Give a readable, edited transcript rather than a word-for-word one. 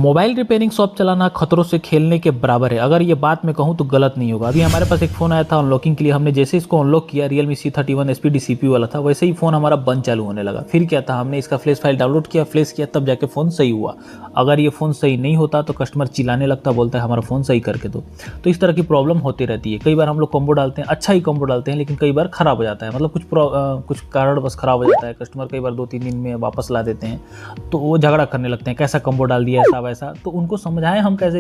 Mobile repairing shop चलाना खतरों से खेलने के बराबर है। अगर ये बात मैं कहूँ तो गलत नहीं होगा। अभी हमारे पास एक फ़ोन आया था अनलॉकिंग के लिए, हमने जैसे इसको अनलॉक किया, Realme C31 SPD CPU वाला था, वैसे ही फ़ोन हमारा बंद चालू होने लगा। फिर क्या था, हमने इसका फ्लैश फाइल डाउनलोड किया, फ्लैश किया, तब जाके फ़ोन सही हुआ। अगर ये फ़ोन सही नहीं होता तो कस्टमर चिल्लाने लगता, बोलता है हमारा फ़ोन सही करके दो। तो इस तरह की प्रॉब्लम होती रहती है। कई बार हम लोग कॉम्बो डालते हैं, अच्छा ही कॉम्बो डालते हैं, लेकिन कई बार ख़राब हो जाता है, मतलब कुछ कारण बस ख़राब हो जाता है। कस्टमर कई बार 2-3 दिन में वापस ला देते हैं, तो वो झगड़ा करने लगते हैं, कैसा कॉम्बो डाल दिया, ऐसा वैसा। तो उनको समझाएं हम कैसे